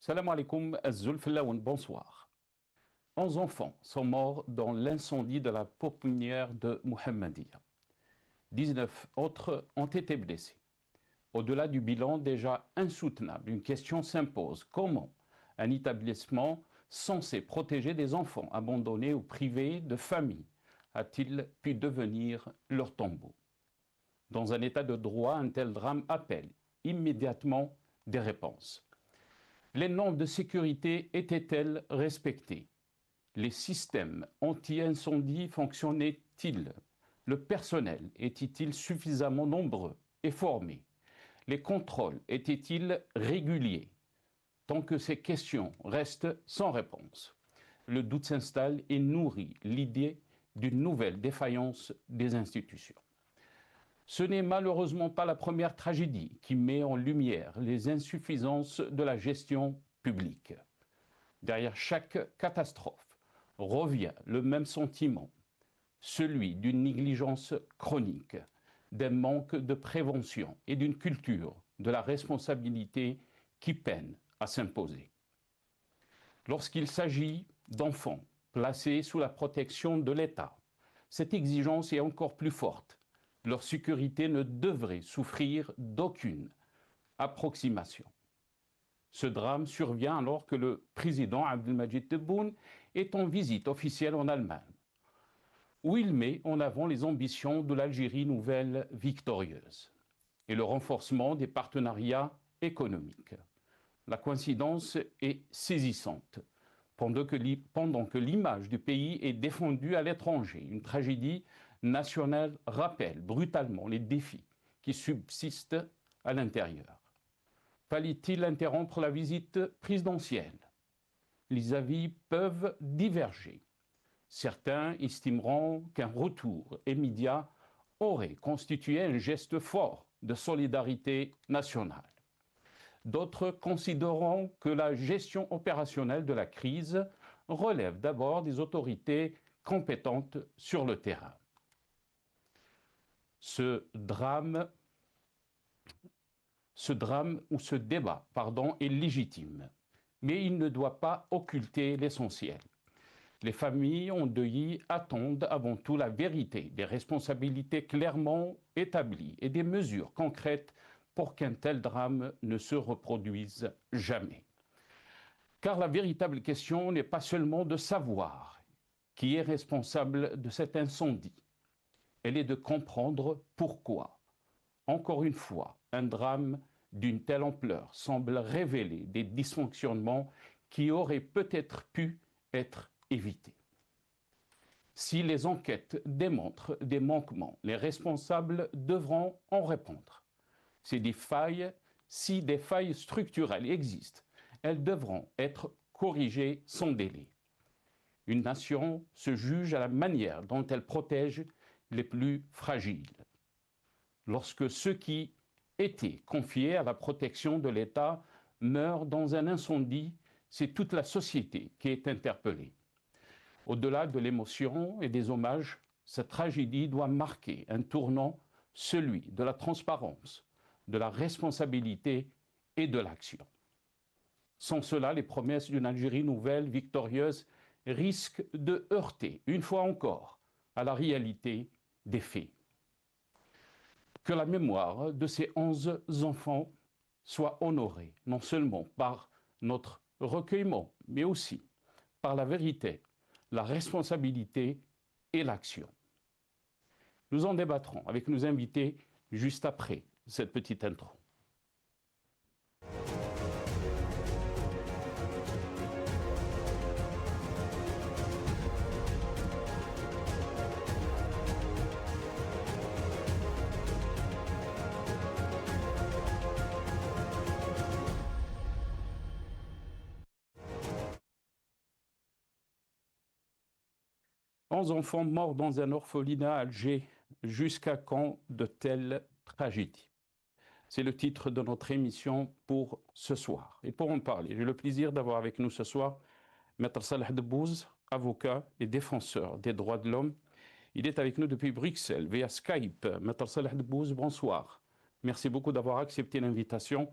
Salam alaikum, Zulfillaoun, bonsoir. 11 enfants sont morts dans l'incendie de la pouponnière de Mohammedia. 19 autres ont été blessés. Au-delà du bilan déjà insoutenable, une question s'impose. Comment un établissement censé protéger des enfants abandonnés ou privés de famille a-t-il pu devenir leur tombeau? Dans un état de droit, un tel drame appelle immédiatement des réponses. Les normes de sécurité étaient-elles respectées? Les systèmes anti-incendie fonctionnaient-ils? Le personnel était-il suffisamment nombreux et formé? Les contrôles étaient-ils réguliers? Tant que ces questions restent sans réponse, le doute s'installe et nourrit l'idée d'une nouvelle défaillance des institutions. Ce n'est malheureusement pas la première tragédie qui met en lumière les insuffisances de la gestion publique. Derrière chaque catastrophe revient le même sentiment, celui d'une négligence chronique, d'un manque de prévention et d'une culture de la responsabilité qui peine à s'imposer. Lorsqu'il s'agit d'enfants placés sous la protection de l'État, cette exigence est encore plus forte. Leur sécurité ne devrait souffrir d'aucune approximation. Ce drame survient alors que le président Abdelmadjid Tebboune est en visite officielle en Allemagne, où il met en avant les ambitions de l'Algérie nouvelle victorieuse et le renforcement des partenariats économiques. La coïncidence est saisissante. Pendant que l'image du pays est défendue à l'étranger, une tragédie nationale rappelle brutalement les défis qui subsistent à l'intérieur. Fallait-il interrompre la visite présidentielle? Les avis peuvent diverger. Certains estimeront qu'un retour immédiat aurait constitué un geste fort de solidarité nationale. D'autres considéreront que la gestion opérationnelle de la crise relève d'abord des autorités compétentes sur le terrain. Ce débat est légitime, mais il ne doit pas occulter l'essentiel. Les familles endeuillées attendent avant tout la vérité, des responsabilités clairement établies et des mesures concrètes pour qu'un tel drame ne se reproduise jamais. Car la véritable question n'est pas seulement de savoir qui est responsable de cet incendie, elle est de comprendre pourquoi. Encore une fois, un drame d'une telle ampleur semble révéler des dysfonctionnements qui auraient peut-être pu être évités. Si les enquêtes démontrent des manquements, les responsables devront en répondre. Si des failles structurelles existent, elles devront être corrigées sans délai. Une nation se juge à la manière dont elle protège les plus fragiles. Lorsque ceux qui étaient confiés à la protection de l'État meurent dans un incendie, c'est toute la société qui est interpellée. Au-delà de l'émotion et des hommages, cette tragédie doit marquer un tournant, celui de la transparence, de la responsabilité et de l'action. Sans cela, les promesses d'une Algérie nouvelle, victorieuse, risquent de heurter, une fois encore, à la réalité des faits. Que la mémoire de ces 11 enfants soit honorée, non seulement par notre recueillement, mais aussi par la vérité, la responsabilité et l'action. Nous en débattrons avec nos invités juste après cette petite intro. Onze enfants morts dans un orphelinat à Alger. Jusqu'à quand de telles tragédies? C'est le titre de notre émission pour ce soir. Et pour en parler, j'ai le plaisir d'avoir avec nous ce soir Maître Salah Debbouze, avocat et défenseur des droits de l'homme. Il est avec nous depuis Bruxelles, via Skype. Maître Salah Debbouze, bonsoir. Merci beaucoup d'avoir accepté l'invitation.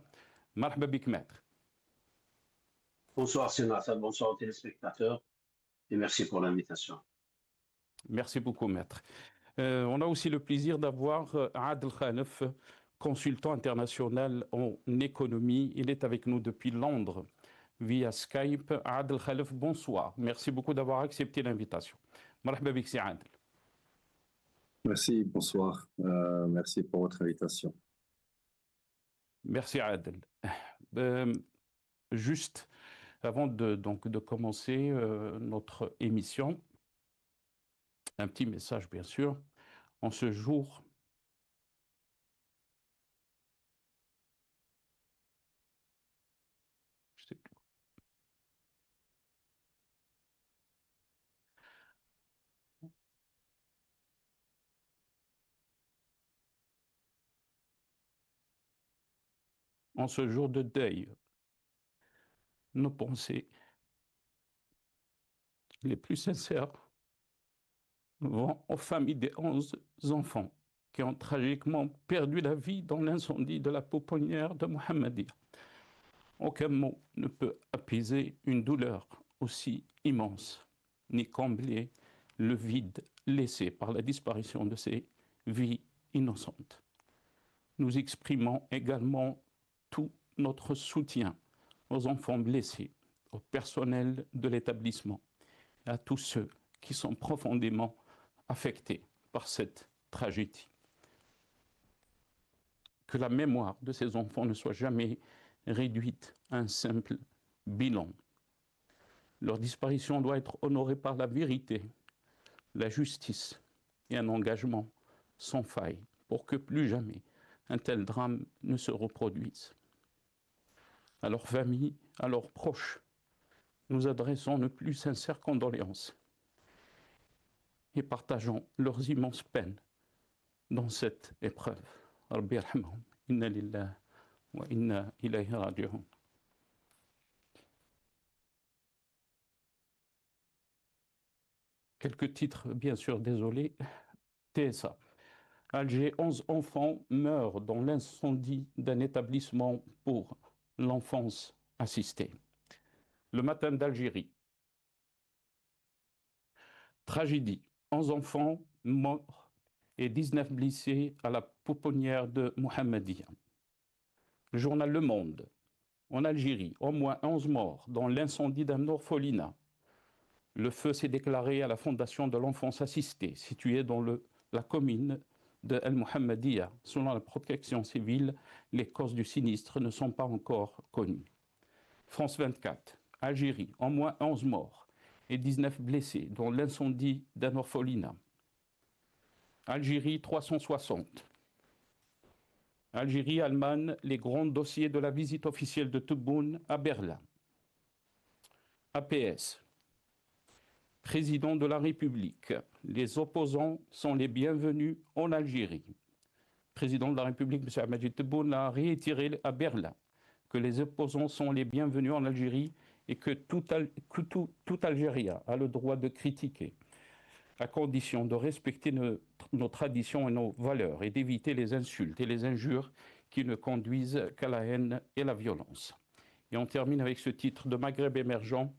Marhaba bik, maître. Bonsoir Sénat, bonsoir aux téléspectateurs et merci pour l'invitation. Merci beaucoup, maître. On a aussi le plaisir d'avoir Adel Khanef, consultant international en économie. Il est avec nous depuis Londres via Skype. Adel Khanef, bonsoir. Merci beaucoup d'avoir accepté l'invitation. Marhaba bik, si Adel. Merci, bonsoir. Merci pour votre invitation. Merci Adel. Juste avant de commencer notre émission, un petit message bien sûr. En ce jour en ce jour de deuil, nos pensées les plus sincères vont aux familles des 11 enfants qui ont tragiquement perdu la vie dans l'incendie de la pouponnière de Mohammedia. Aucun mot ne peut apaiser une douleur aussi immense, ni combler le vide laissé par la disparition de ces vies innocentes. Nous exprimons également tout notre soutien aux enfants blessés, au personnel de l'établissement et à tous ceux qui sont profondément affectés par cette tragédie. Que la mémoire de ces enfants ne soit jamais réduite à un simple bilan. Leur disparition doit être honorée par la vérité, la justice et un engagement sans faille pour que plus jamais un tel drame ne se reproduise. À leurs familles, à leurs proches, nous adressons nos plus sincères condoléances et partageons leurs immenses peines dans cette épreuve. Rabbi yarhamhum, inna lillahi wa inna ilayhi raji'un. Quelques titres, bien sûr, désolé. TSA. Alger, 11 enfants meurent dans l'incendie d'un établissement pour l'enfance assistée. Le matin d'Algérie. Tragédie. 11 enfants morts et 19 blessés à la pouponnière de Mohammedia. Le journal Le Monde. En Algérie, au moins 11 morts dans l'incendie d'un orphelinat. Le feu s'est déclaré à la fondation de l'enfance assistée, située dans la commune de El Mohammedia. Selon la protection civile, les causes du sinistre ne sont pas encore connues. France 24, Algérie, au moins 11 morts et 19 blessés dans l'incendie d'un orphelinat. Algérie 360. Algérie, Allemagne, les grands dossiers de la visite officielle de Tebboune à Berlin. APS. Président de la République, les opposants sont les bienvenus en Algérie. Président de la République, M. Ahmed Tebboune, a réitéré à Berlin que les opposants sont les bienvenus en Algérie et que tout Algérien a le droit de critiquer, à condition de respecter nos traditions et nos valeurs et d'éviter les insultes et les injures qui ne conduisent qu'à la haine et la violence. Et on termine avec ce titre de Maghreb émergent.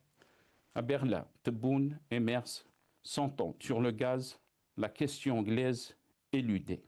À Berlin, Tebboune et Merz s'entendent sur le gaz, la question anglaise éludée.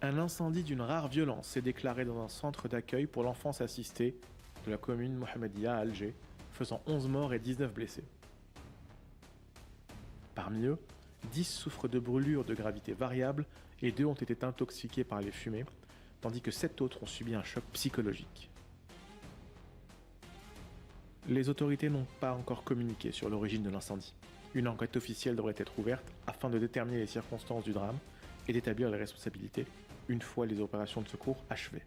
Un incendie d'une rare violence s'est déclaré dans un centre d'accueil pour l'enfance assistée de la commune Mohammedia à Alger, faisant 11 morts et 19 blessés. Parmi eux, 10 souffrent de brûlures de gravité variable et 2 ont été intoxiqués par les fumées, tandis que 7 autres ont subi un choc psychologique. Les autorités n'ont pas encore communiqué sur l'origine de l'incendie. Une enquête officielle devrait être ouverte afin de déterminer les circonstances du drame et d'établir les responsabilités une fois les opérations de secours achevées.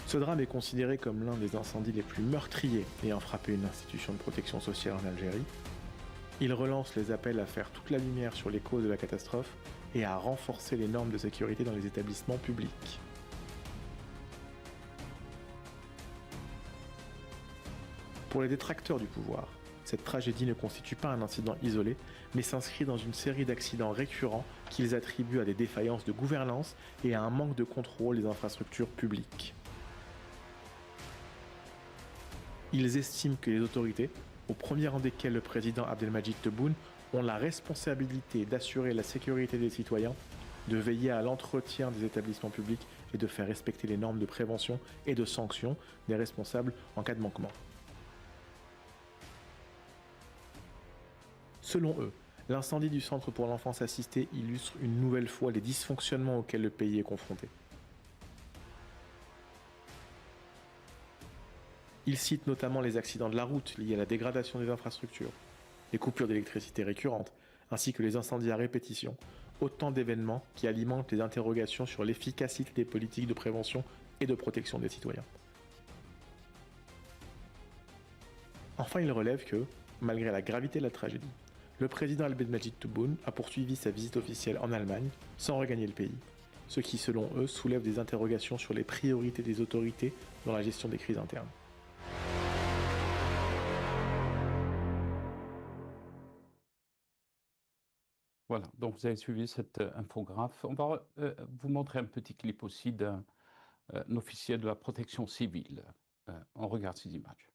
Ce drame est considéré comme l'un des incendies les plus meurtriers ayant frappé une institution de protection sociale en Algérie. Il relance les appels à faire toute la lumière sur les causes de la catastrophe et à renforcer les normes de sécurité dans les établissements publics. Pour les détracteurs du pouvoir, cette tragédie ne constitue pas un incident isolé, mais s'inscrit dans une série d'accidents récurrents qu'ils attribuent à des défaillances de gouvernance et à un manque de contrôle des infrastructures publiques. Ils estiment que les autorités, au premier rang desquelles le président Abdelmadjid Tebboune, ont la responsabilité d'assurer la sécurité des citoyens, de veiller à l'entretien des établissements publics et de faire respecter les normes de prévention et de sanction des responsables en cas de manquement. Selon eux, l'incendie du Centre pour l'enfance assistée illustre une nouvelle fois les dysfonctionnements auxquels le pays est confronté. Ils citent notamment les accidents de la route liés à la dégradation des infrastructures, les coupures d'électricité récurrentes, ainsi que les incendies à répétition, autant d'événements qui alimentent les interrogations sur l'efficacité des politiques de prévention et de protection des citoyens. Enfin, ils relèvent que, malgré la gravité de la tragédie, le président Abdelmadjid Tebboune a poursuivi sa visite officielle en Allemagne sans regagner le pays, ce qui, selon eux, soulève des interrogations sur les priorités des autorités dans la gestion des crises internes. Voilà, donc vous avez suivi cette infographe. On va vous montrer un petit clip aussi d'un officier de la protection civile. On regarde ces images.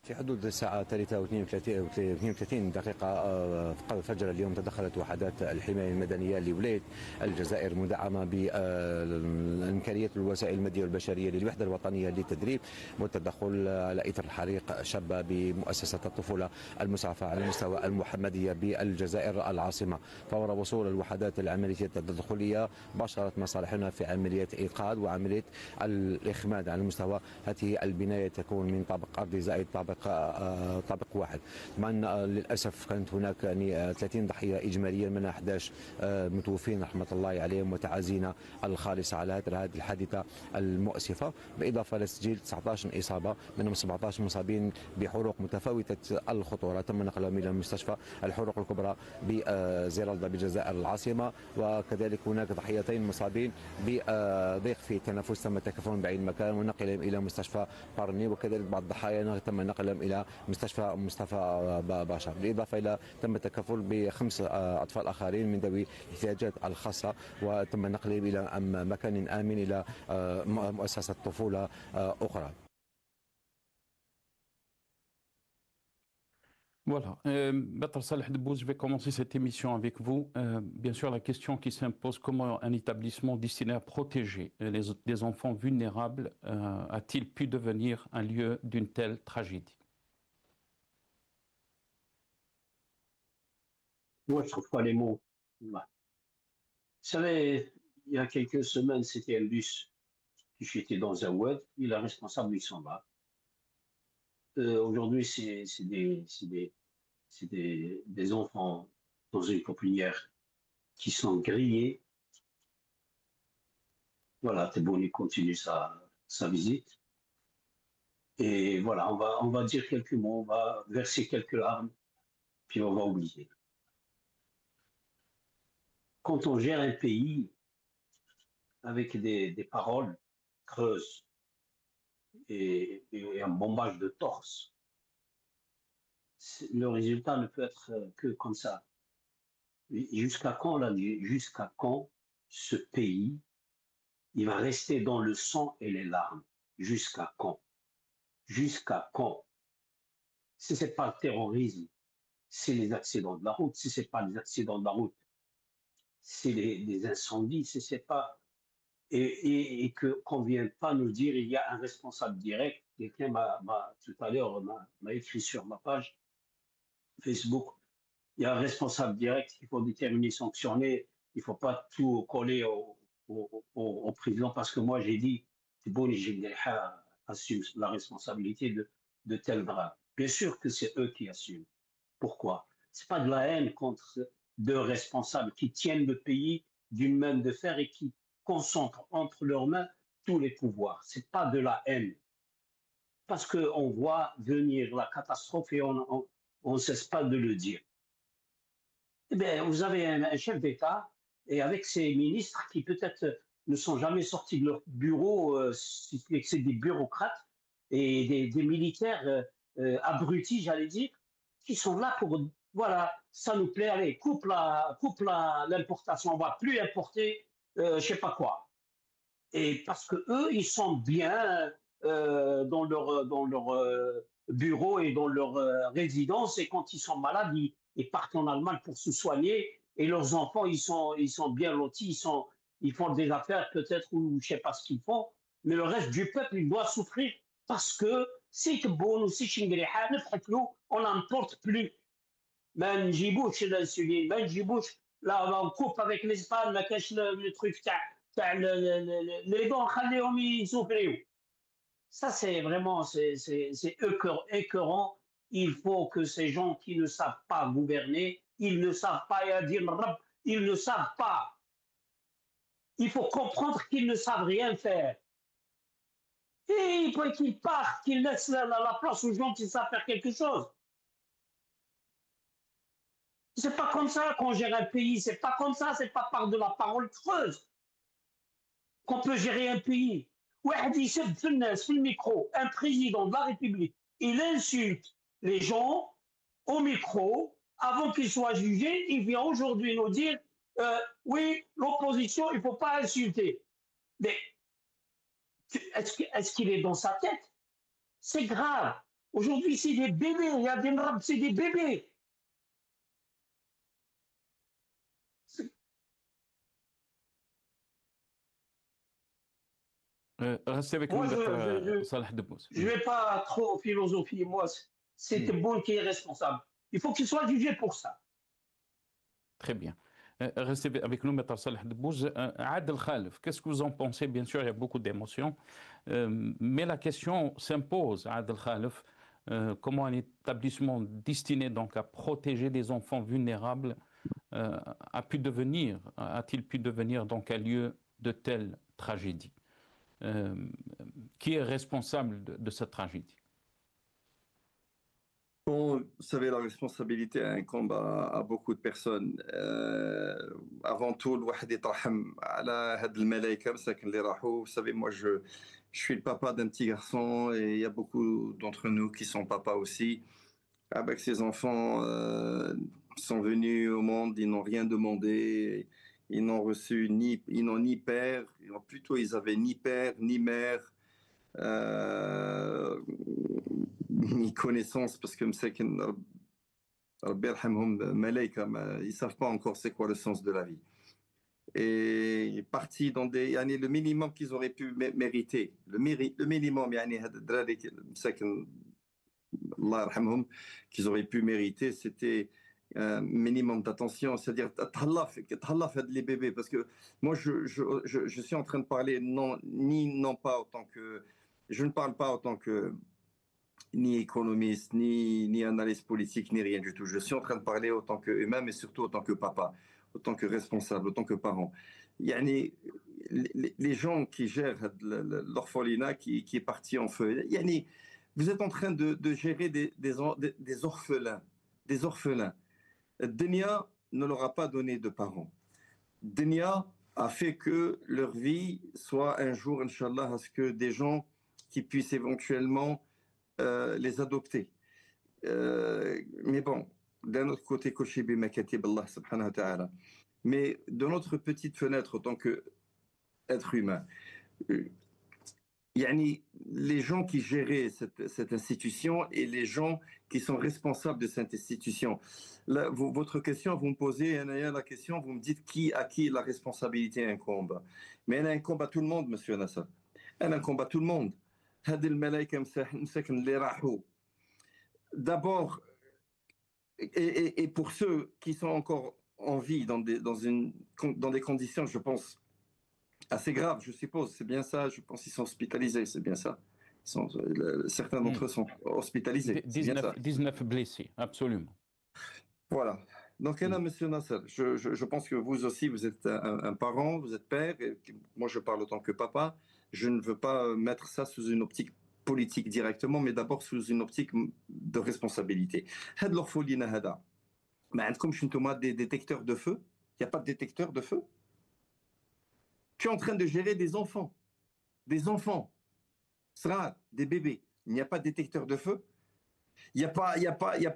في حدود الساعة 32 دقيقة فجر اليوم تدخلت وحدات الحماية المدنية لولاية الجزائر مدعمة بإمكانية الوسائل المادية والبشرية للوحدة الوطنية للتدريب والتدخل على إثر الحريق شاب بمؤسسة الطفولة المسعفة على مستوى المحمدية بالجزائر العاصمة. فور وصول الوحدات العملية التدخلية باشرت مصالحنا في عملية إيقاظ وعملية الإخماد على مستوى هذه البناية تكون من طابق أرضي زائد طابق واحد. طبعا للاسف كانت هناك 30 ضحيه اجماليا من 11 متوفين رحمه الله عليهم وتعازينا الخالصه على هذه الحادثه المؤسفه، بالاضافه لتسجيل 19 اصابه منهم 17 مصابين بحروق متفاوته الخطوره تم نقلهم الى مستشفى الحروق الكبرى بزيرالدا بالجزائر العاصمه، وكذلك هناك ضحيتين مصابين بضيق في التنفس تم تكفلهم بعيد المكان ونقلهم الى مستشفى بارني، وكذلك بعض الضحايا تم نقلهم الى مستشفى مصطفى باشا، بالاضافه الى تم التكفل ب5 اطفال اخرين من ذوي الاحتياجات الخاصه وتم نقلهم الى مكان امن الى مؤسسه طفوله اخرى. Voilà, Maître Saleh Debbouze, je vais commencer cette émission avec vous. Bien sûr, la question qui s'impose, comment un établissement destiné à protéger des enfants vulnérables a-t-il pu devenir un lieu d'une telle tragédie? Moi, je ne trouve pas les mots. Voilà. Vous savez, il y a quelques semaines, c'était un bus qui était dans un WED, et le responsable, il s'en va. Aujourd'hui, c'est des enfants dans une pouponnière qui sont grillés. Voilà, Tebboune continue sa visite. Et voilà, on va dire quelques mots, on va verser quelques larmes, puis on va oublier. Quand on gère un pays avec des paroles creuses et un bombage de torse, le résultat ne peut être que comme ça. Jusqu'à quand, là, jusqu'à quand ce pays, il va rester dans le sang et les larmes? Jusqu'à quand? Jusqu'à quand? Si ce n'est pas le terrorisme, c'est les accidents de la route. Si ce n'est pas les accidents de la route, c'est les incendies. Si c'est pas... Et qu'on ne vienne pas nous dire il y a un responsable direct. Quelqu'un tout à l'heure m'a écrit sur ma page Facebook, il y a un responsable direct qu'il faut déterminer, sanctionner. Il ne faut pas tout coller au président parce que moi j'ai dit Tebboune assume la responsabilité de tel drame. Bien sûr que c'est eux qui assument. Pourquoi? Ce n'est pas de la haine contre deux responsables qui tiennent le pays d'une main de fer et qui concentrent entre leurs mains tous les pouvoirs. Ce n'est pas de la haine. Parce qu'on voit venir la catastrophe et on ne cesse pas de le dire. Eh bien, vous avez un chef d'État et avec ses ministres qui peut-être ne sont jamais sortis de leur bureau, si ce n'est que c'est des bureaucrates et des militaires abrutis, j'allais dire, qui sont là pour, voilà, ça nous plaît, allez, coupe l'importation, on ne va plus importer je ne sais pas quoi. Et parce que eux, ils sont bien dans leur bureau et dans leur résidence, et quand ils sont malades, ils partent en Allemagne pour se soigner, et leurs enfants, ils sont bien lotis, ils font des affaires peut-être, ou je ne sais pas ce qu'ils font, mais le reste du peuple, il doit souffrir, parce que si bon ou si Shingriha, on n'importe plus. ما نجيبوش l'insuline, ما نجيبوش là on coupe avec l'Espagne, ما كاش le truc تاع les dents خليهم يسوفريو. Ça c'est vraiment c'est écœurant. Il faut que ces gens qui ne savent pas gouverner, ils ne savent pas ils ne savent pas. Il faut comprendre qu'ils ne savent rien faire. Et il faut qu'ils partent, qu'ils laissent la place aux gens qui savent faire quelque chose. C'est pas comme ça qu'on gère un pays, c'est pas comme ça, c'est pas par de la parole creuse qu'on peut gérer un pays. واحد يسب في الناس في الميكرو, un président de la République, il insulte les gens au micro avant qu'il soit jugé, il vient aujourd'hui nous dire oui, l'opposition, il ne faut pas insulter. Mais est-ce qu'il est dans sa tête? C'est grave. Aujourd'hui, c'est des bébés, il y a des mrabs, c'est des bébés. Restez avec Moi, nous, Dr. Salah Debbouze. Je ne vais pas trop philosophier. Moi, c'est Tebboune qui est responsable. Il faut qu'il soit jugé pour ça. Très bien. Restez avec nous, Maître Salah Debbouze. Adel Khalef, qu'est-ce que vous en pensez? Bien sûr, il y a beaucoup d'émotions. Mais la question s'impose, Adel Khalef. Comment un établissement destiné donc à protéger des enfants vulnérables a-t-il pu devenir donc un lieu de telle tragédie? Qui est responsable de cette tragédie? Bon, vous savez, la responsabilité incombe à beaucoup de personnes. Avant tout, الواحد يترحم على هاد الملايكة مساكن اللي راحوا. Vous savez, moi, je suis le papa d'un petit garçon et il y a beaucoup d'entre nous qui sont papas aussi. Avec ces enfants sont venus au monde, ils n'ont rien demandé, ils n'ont reçu ils n'ont ni père, plutôt ils avaient ni père ni mère. Ni connaissance, parce que ils ne savent pas encore c'est quoi le sens de la vie. Et partis dans le minimum qu'ils auraient pu mériter, le minimum qu'ils auraient pu mériter, c'était un minimum d'attention, c'est-à-dire les bébés, parce que moi je suis en train de parler non pas autant que, je ne parle pas autant que ni économiste, ni analyste politique, ni rien du tout. Je suis en train de parler autant que humain, mais surtout autant que papa, autant que responsable, autant que parent. Les gens qui gèrent l'orphelinat qui est parti en feu, vous êtes en train de gérer des orphelins. Des orphelins. Dunya ne leur a pas donné de parents. Dunya a fait que leur vie soit un jour, Inch'Allah, à ce que des gens qui puissent éventuellement les adopter. Mais bon, d'un autre côté, Koshibi Makatib Allah subhanahu wa ta'ala. Mais de notre petite fenêtre, en tant qu'être humain, les gens qui géraient cette institution et les gens qui sont responsables de cette institution. Là, votre question, vous me posez la question, vous me dites à qui la responsabilité incombe. Mais elle incombe à tout le monde, monsieur Nasser. Elle incombe à tout le monde. D'abord, et pour ceux qui sont encore en vie dans des conditions, je pense, assez graves, je suppose, c'est bien ça, je pense qu'ils sont hospitalisés, c'est bien ça. Certains d'entre eux sont hospitalisés. 19 blessés, absolument. Voilà. Donc, monsieur Nasser, je pense que vous aussi, vous êtes un parent, vous êtes père, et moi je parle en tant que papa. Je ne veux pas mettre ça sous une optique politique directement, mais d'abord sous une optique de responsabilité. هاد l'orphelinat هذا ما عندكمش نتوما des détecteurs de feu? Il n'y a pas de détecteur de feu? Tu es en train de gérer des enfants, des bébés. Il n'y a pas de détecteur de feu? Il n'y a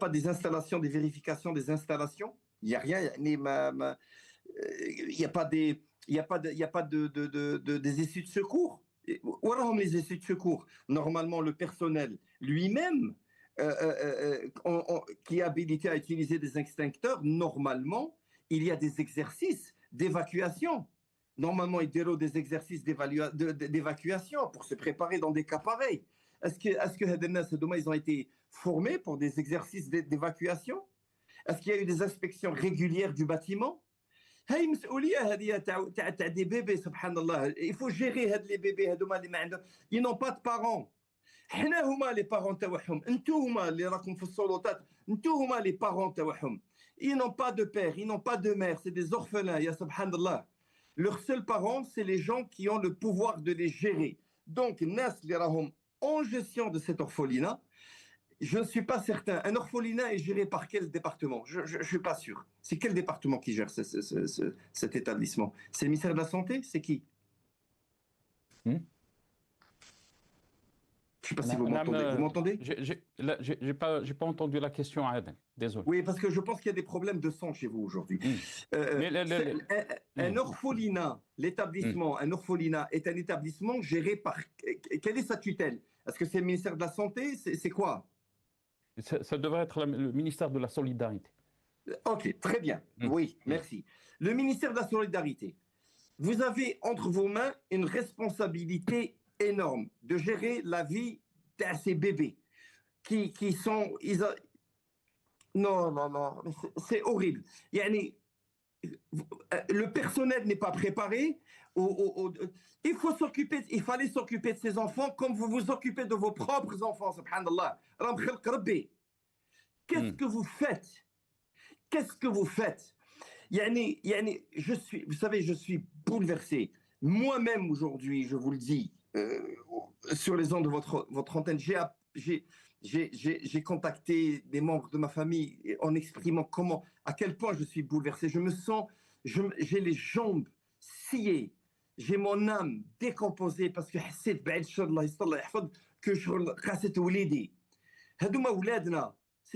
pas des installations, des vérifications des installations? Il n'y a rien. Il n'y a pas des issues de secours. Où sont les issues de secours? Normalement, le personnel lui-même, qui est habilité à utiliser des extincteurs, normalement, il y a des exercices d'évacuation. Normalement, il déroule des exercices d'évacuation pour se préparer dans des cas pareils. Est-ce que ils ont été formés pour des exercices d'évacuation? Est-ce qu'il y a eu des inspections régulières du bâtiment? Des bébés, subhanallah. Il faut gérer les bébés. Ils n'ont pas de parents. حنا هما les parents تاعهم انتو هما اللي راكم في السلطات انتو هما les parents تاعهم. Ils n'ont pas de père, ils n'ont pas de mère, c'est des orphelins, ya subhanallah. Leurs seuls parents, c'est les gens qui ont le pouvoir de les gérer. Donc, nas li rahom en gestion de cet orphelinat, je ne suis pas certain. Un orphelinat est géré par quel département? Je ne suis pas sûr. C'est quel département qui gère cet établissement? C'est le ministère de la Santé? C'est qui? Je ne sais pas si vous m'entendez. Vous m'entendez? Je n'ai pas entendu la question, Aden. Désolé. Oui, parce que je pense qu'il y a des problèmes de sang chez vous aujourd'hui. Un orphelinat, l'établissement, un orphelinat est un établissement géré par... Quelle est sa tutelle? Est-ce que c'est le ministère de la Santé? C'est quoi? Ça devrait être le ministère de la Solidarité. Ok, très bien. Oui, merci. Le ministère de la Solidarité, vous avez entre vos mains une responsabilité énorme de gérer la vie de ces bébés qui sont... Non, c'est horrible. Le personnel n'est pas préparé. Il fallait s'occuper de ces enfants comme vous vous occupez de vos propres enfants, subhanallah. Qu'est-ce que vous faites? Qu'est-ce que vous faites? Vous savez, je suis bouleversé. Moi-même aujourd'hui, je vous le dis, sur les ondes de votre antenne, j'ai contacté des membres de ma famille en exprimant à quel point je suis bouleversé. J'ai les jambes sciées, j'ai mon âme décomposée parce que c'est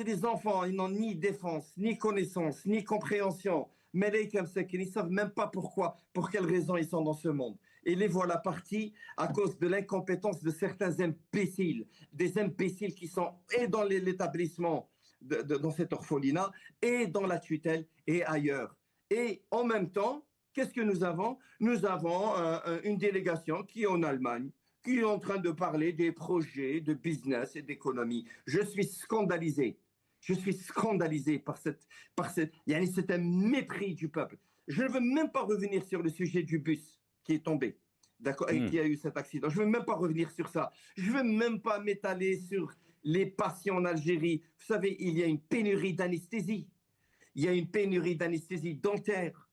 des enfants, ils n'ont ni défense, ni connaissance, ni compréhension. Mais ils ne savent même pas pour quelles raisons ils sont dans ce monde. Et les voilà partis à cause de l'incompétence de certains imbéciles, des imbéciles qui sont et dans l'établissement, dans cet orphelinat, et dans la tutelle, et ailleurs. Et en même temps, qu'est-ce que nous avons? Nous avons une délégation qui est en Allemagne, qui est en train de parler des projets de business et d'économie. Je suis scandalisé. Je suis scandalisé par c'est un mépris du peuple. Je ne veux même pas revenir sur le sujet du bus qui est tombé, d'accord, et qui a eu cet accident. Je ne veux même pas revenir sur ça. Je ne veux même pas m'étaler sur les patients en Algérie. Vous savez, il y a une pénurie d'anesthésie. Il y a une pénurie d'anesthésie dentaire.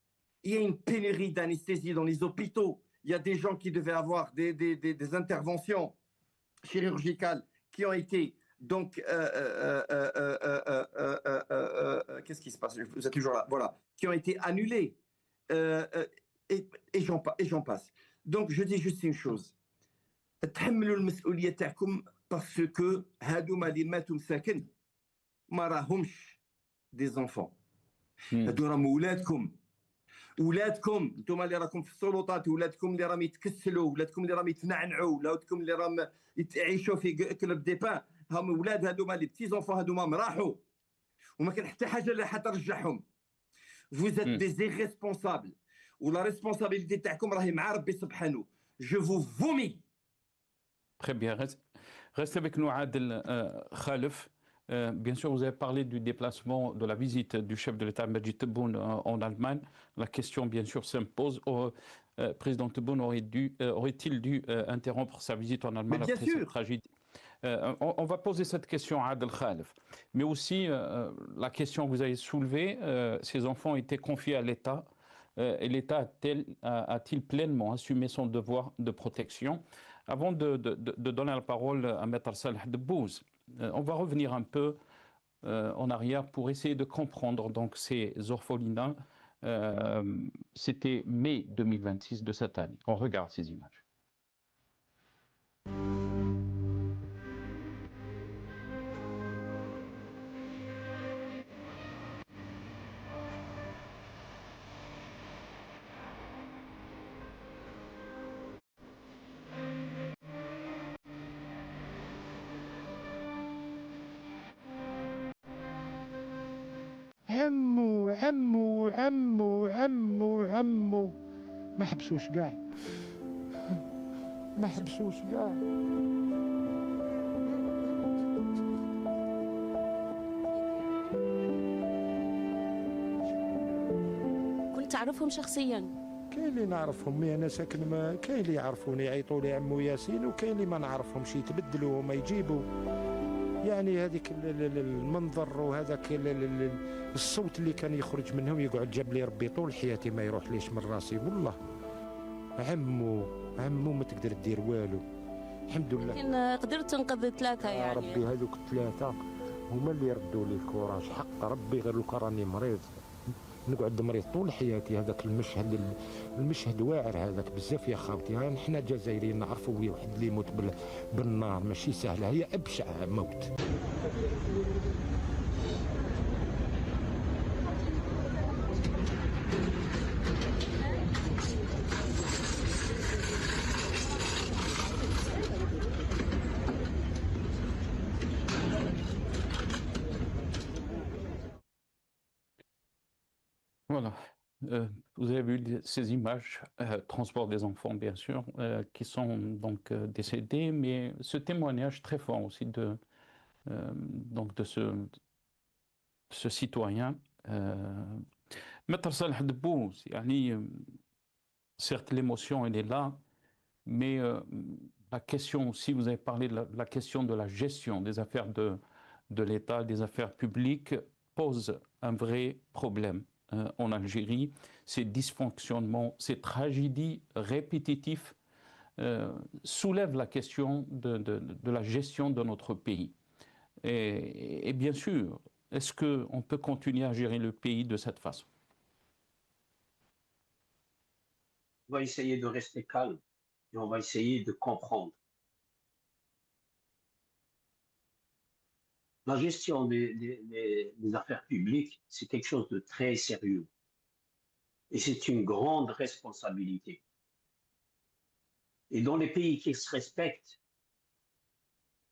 Il y a une pénurie d'anesthésie dans les hôpitaux. Il y a des gens qui devaient avoir des interventions chirurgicales qui ont été... Donc, qu'est-ce qui se passe? Vous êtes toujours là. Voilà. Qui ont été annulés. Et j'en passe. Donc, je dis juste une chose. تحملوا المسؤولية تاعكم parce que هادوما اللي ماتوا مساكن ما راهمش des enfants. هادو راهم ولادكم انتم اللي راكم في السلطات، ولادكم اللي راهم يتكسلوا، ولادكم اللي راهم يتنعنعوا، ولادكم اللي راهم يعيشوا في كلوب دي بان. هم ولاد هادوما لي بتي زونفون هادوما راحوا وما كان حتى حاجه اللي حترجعهم. Vous êtes des irresponsables. Ou la responsabilité تاعكم راهي مع ربي سبحانه. Je vous vomis. Très bien. Restez avec nous, Adel Khalef. Bien sûr, vous avez parlé du déplacement, de la visite du chef de l'État, Majid Tebboune, en Allemagne. La question, bien sûr, s'impose. Président Tebboune aurait-il dû interrompre sa visite en Allemagne après cette tragédie? On va poser cette question à Adel Khalef. Mais aussi, la question que vous avez soulevée, ces enfants ont été confiés à l'État. Et l'État a-t-il pleinement assumé son devoir de protection? Avant de donner la parole à Maître Salah Debbouz, on va revenir un peu en arrière pour essayer de comprendre donc ces orphelinats. C'était mai 2026 de cette année. On regarde ces images. عمو عمو عمو عمو عمو ما حبسوش كاع ما حبسوش كاع كنت تعرفهم شخصيا؟ كاين اللي نعرفهم مي انا ساكن ما كاين اللي يعرفوني يعيطوا لي عمو ياسين وكاين اللي ما نعرفهمش يتبدلوا وما يجيبوا يعني هذيك المنظر وهذاك الصوت اللي كان يخرج منهم يقعد جاب لي ربي طول حياتي ما يروح ليش من راسي والله عمو ما تقدر دير والو الحمد لله لكن قدرت تنقذ ثلاثة يا يعني. ربي هذوك الثلاثة هما اللي يردوا لي الكوراج حق ربي غير لو راني مريض نقعد مريض طول حياتي هذاك المشهد واعر هذاك بزاف يا خاوتي حنا جزائريين نعرفوا واحد اللي يموت بالنار ماشي سهله هي ابشع موت. Voilà. Vous avez vu ces images, transport des enfants bien sûr, qui sont donc décédés, mais ce témoignage très fort aussi donc de ce citoyen. Maître Salah Debbouz, certes l'émotion elle est là, mais la question aussi, vous avez parlé de la question de la gestion des affaires de l'État, des affaires publiques, pose un vrai problème. En Algérie, ces dysfonctionnements, ces tragédies répétitives soulèvent la question de la gestion de notre pays. Et bien sûr, est-ce qu'on peut continuer à gérer le pays de cette façon? On va essayer de rester calme et on va essayer de comprendre. La gestion des affaires publiques, c'est quelque chose de très sérieux. Et c'est une grande responsabilité. Et dans les pays qui se respectent,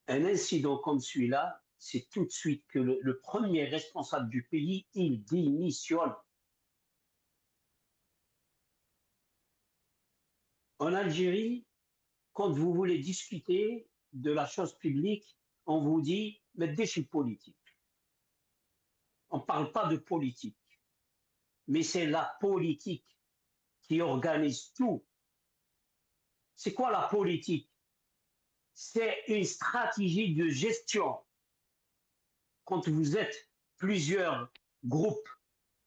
un incident comme celui-là, c'est tout de suite que le premier responsable du pays, il démissionne. En Algérie, quand vous voulez discuter de la chose publique, on vous dit « mais déchet politique ». On ne parle pas de politique, mais c'est la politique qui organise tout. C'est quoi la politique? C'est une stratégie de gestion. Quand vous êtes plusieurs groupes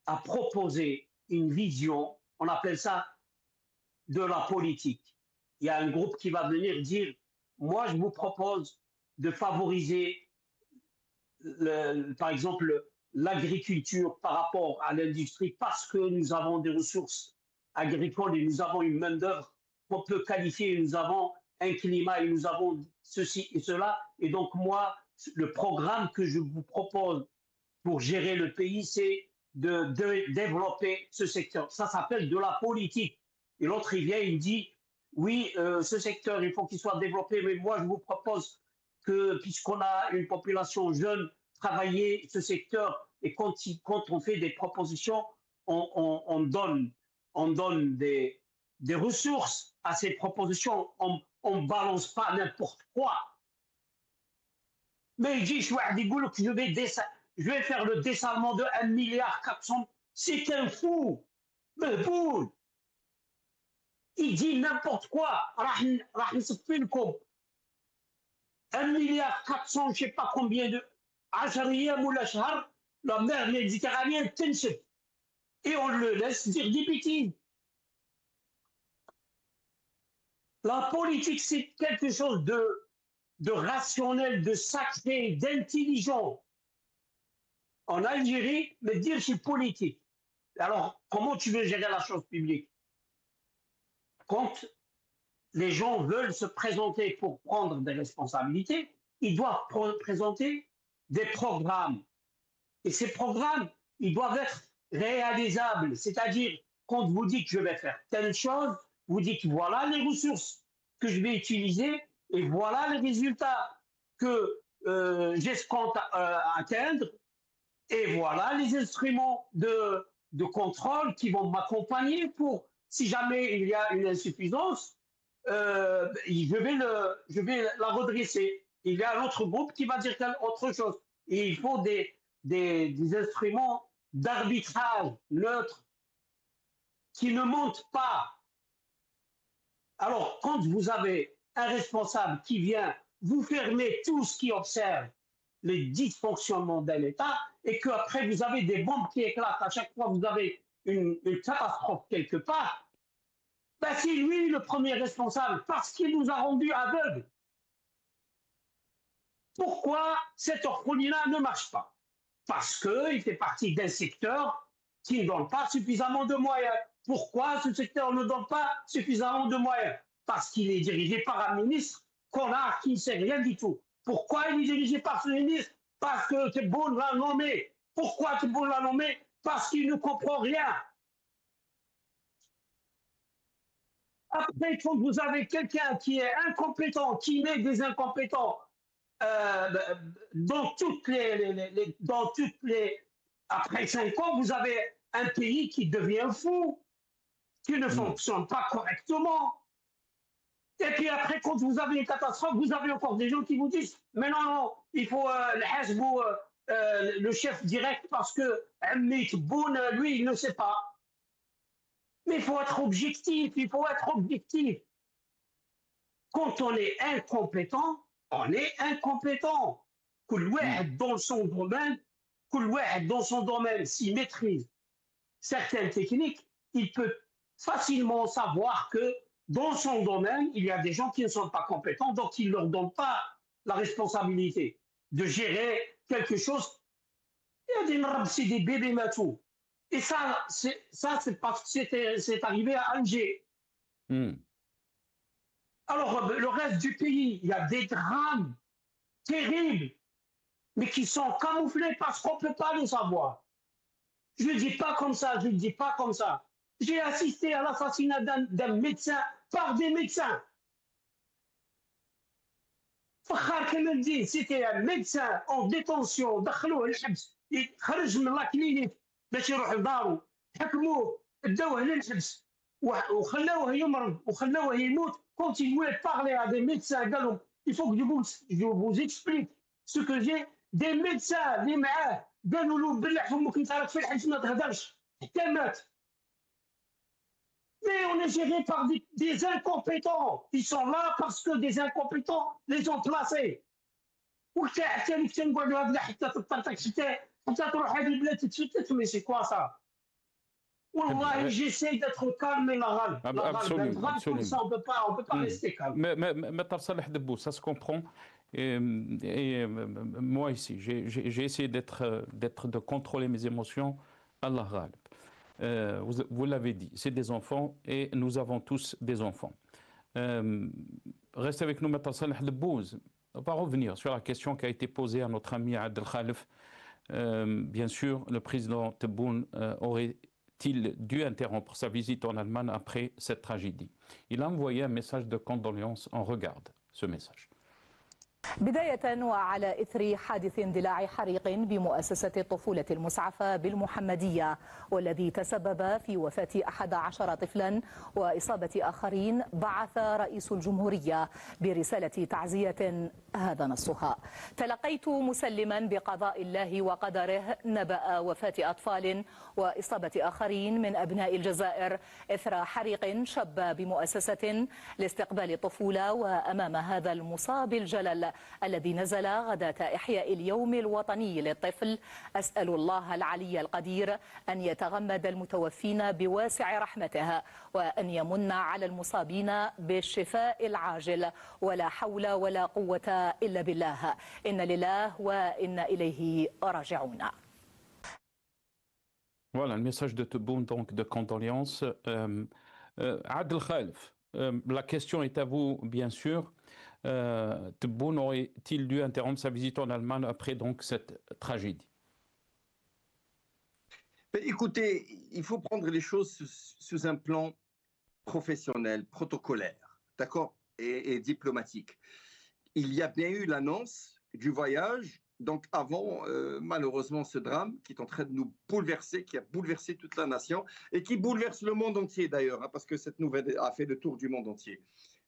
à proposer une vision, on appelle ça de la politique. Il y a un groupe qui va venir dire « moi, je vous propose de favoriser par exemple, l'agriculture par rapport à l'industrie parce que nous avons des ressources agricoles et nous avons une main-d'œuvre qu'on peut qualifier, nous avons un climat et nous avons ceci et cela. Et donc, moi, le programme que je vous propose pour gérer le pays, c'est de développer ce secteur. Ça s'appelle de la politique. Et l'autre, il vient, il dit oui, ce secteur, il faut qu'il soit développé, mais moi, je vous propose que, puisqu'on a une population jeune, travailler ce secteur. Et quand on fait des propositions, on donne des ressources à ces propositions. On ne balance pas n'importe quoi. Mais il dit, je vais faire le dessalement de 1,4 milliard. C'est un fou. Mais vous, il dit n'importe quoi. 1,4 milliard, je ne sais pas combien de 10 أيام ولا شهر, la mer méditerranéenne تنشف. Et on le laisse dire des bêtises. La politique, c'est quelque chose de rationnel, de sacré, d'intelligent. En Algérie, mais dire c'est politique. Alors, comment tu veux gérer la chose publique? Quand les gens veulent se présenter pour prendre des responsabilités, ils doivent présenter des programmes. Et ces programmes, ils doivent être réalisables. C'est-à-dire, quand vous dites que je vais faire telle chose, vous dites voilà les ressources que je vais utiliser et voilà les résultats que j'escompte atteindre et voilà les instruments de contrôle qui vont m'accompagner pour, si jamais il y a une insuffisance, je vais la redresser. Il y a un autre groupe qui va dire autre chose. Et il faut des instruments d'arbitrage neutres qui ne montent pas. Alors, quand vous avez un responsable qui vient vous fermer tout ce qui observe les dysfonctionnements d'un État et qu'après vous avez des bombes qui éclatent à chaque fois que vous avez une catastrophe quelque part, ben c'est lui le premier responsable parce qu'il nous a rendus aveugles. Pourquoi cette orphelinat ne marche pas? Parce qu'il fait partie d'un secteur qui ne donne pas suffisamment de moyens. Pourquoi ce secteur ne donne pas suffisamment de moyens? Parce qu'il est dirigé par un ministre qui ne sait rien du tout. Pourquoi il est dirigé par ce ministre? Parce que Tebboune l'a nommé. Pourquoi Tebboune l'a nommé? Parce qu'il ne comprend rien. Après, quand vous avez quelqu'un qui est incompétent, qui met des incompétents dans toutes les... Après 5 ans, vous avez un pays qui devient fou, qui ne fonctionne pas correctement. Et puis après, quand vous avez une catastrophe, vous avez encore des gens qui vous disent « Mais non, il faut le chef direct parce que Ammi Tebboune, lui, il ne sait pas. » Mais il faut être objectif, Quand on est incompétent, on est incompétent. كل واحد dans son domaine, s'il maîtrise certaines techniques, il peut facilement savoir que dans son domaine, il y a des gens qui ne sont pas compétents, donc il ne leur donne pas la responsabilité de gérer quelque chose. Il y a des marabes, c'est des bébés matou. Et ça, c'est parce que c'est arrivé à Alger. Alors, le reste du pays, il y a des drames terribles, mais qui sont camouflés parce qu'on ne peut pas les savoir. Je ne le dis pas comme ça, J'ai assisté à l'assassinat d'un médecin par des médecins. Fakhar Kamaldine, c'était un médecin en détention, دخلوه للحبس، خرج من لا كلينيك باش يروح لدارو، حكموه، داوه للحبس وخلاوه يمرض وخلاوه يموت. Quand il voulait parler à des médecins, قال لهم il faut que je vous explique ce que j'ai. Des médecins اللي معاه قالوا له بلع فمك انت راك في الحبس ما تهدرش حتى مات. Mais on est géré par des incompétents. Ils sont là parce que des incompétents les ont placés. Mais c'est quoi ça? Wallah, j'essaie d'être calme et la râle. Absolument. On peut pas rester calme. Mais Salah Debbo, ça se comprend. Et moi ici, j'ai essayé de contrôler mes émotions. Allah Ghalib. Vous l'avez dit, c'est des enfants et nous avons tous des enfants. Restez avec nous, Maître Salah Debbouz. On va revenir sur la question qui a été posée à notre ami Adel Khalif. Bien sûr, le président Tebboune aurait-il dû interrompre sa visite en Allemagne après cette tragédie? Il a envoyé un message de condoléances. On regarde ce message. بداية وعلى إثر حادث اندلاع حريق بمؤسسة الطفولة المسعفة بالمحمدية والذي تسبب في وفاة 11 طفلا وإصابة آخرين، بعث رئيس الجمهورية برسالة تعزية هذا نصها: تلقيت مسلما بقضاء الله وقدره نبأ وفاة أطفال وإصابة آخرين من أبناء الجزائر إثر حريق شب بمؤسسة لاستقبال الطفولة، وأمام هذا المصاب الجلل الذي نزل غداة إحياء اليوم الوطني للطفل. أسأل الله العلي القدير أن يتغمد المتوفين بواسع رحمته وأن يمن على المصابين بالشفاء العاجل، ولا حول ولا قوة إلا بالله. إن لله وإنا إليه راجعون. Voilà le message de Tebboune, donc de condoléances. Adel Khalif, la question est à vous, bien sûr. Tebboune aurait-il dû interrompre sa visite en Allemagne après donc cette tragédie? Écoutez, il faut prendre les choses sous un plan professionnel, protocolaire, d'accord, et diplomatique. Il y a bien eu l'annonce du voyage. Donc avant, malheureusement, ce drame qui est en train de nous bouleverser, qui a bouleversé toute la nation et qui bouleverse le monde entier d'ailleurs, hein, parce que cette nouvelle a fait le tour du monde entier.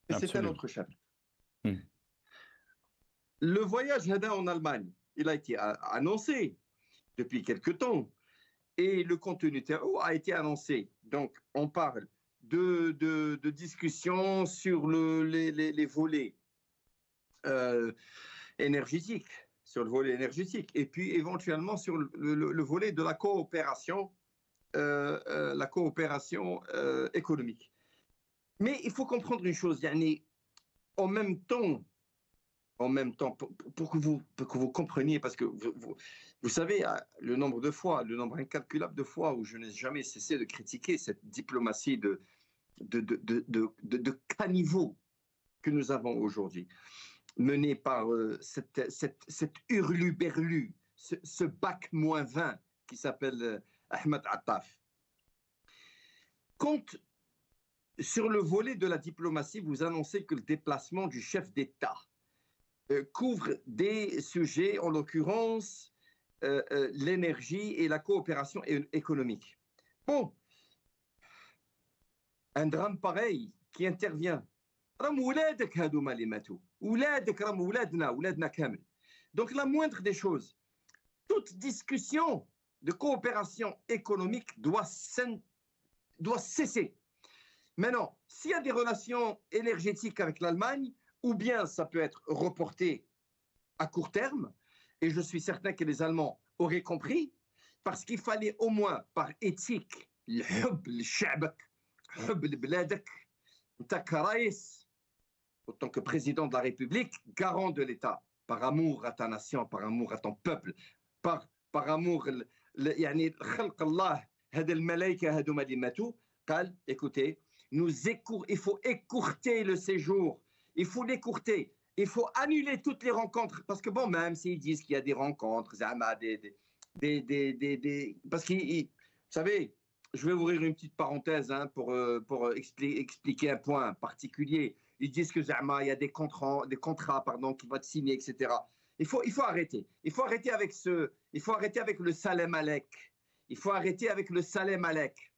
Et c'est un autre chapitre. Le voyage Hada en Allemagne, il a été annoncé depuis quelque temps et le contenu a été annoncé. Donc on parle de discussions sur les volets énergétiques. Sur le volet énergétique, et puis éventuellement sur le volet de la coopération économique. Mais il faut comprendre une chose, yani, en même temps, pour que vous compreniez, parce que vous savez le nombre incalculable de fois où je n'ai jamais cessé de critiquer cette diplomatie de caniveau que nous avons aujourd'hui, mené par cet hurluberlu, ce bac moins 20 qui s'appelle Ahmed Attaf. Sur le volet de la diplomatie, vous annoncez que le déplacement du chef d'État couvre des sujets, en l'occurrence l'énergie et la coopération économique. Bon, un drame pareil qui intervient. Donc la moindre des choses, toute discussion de coopération économique doit cesser. Maintenant, s'il y a des relations énergétiques avec l'Allemagne, ou bien ça peut être reporté à court terme, et je suis certain que les Allemands auraient compris, parce qu'il fallait au moins par éthique, autant que président de la République, garant de l'État, par amour à ta nation, par amour à ton peuple, par amour, écoutez, il faut écourter le séjour, il faut l'écourter, il faut annuler toutes les rencontres, parce que bon, même s'ils disent qu'il y a des rencontres, parce que, vous savez, je vais ouvrir une petite parenthèse pour expliquer un point particulier. Ils disent que il y a des contrats qui vont être signés, etc. Il faut arrêter. Il faut arrêter avec le Salem Alek. Il faut arrêter avec le Salem Alek.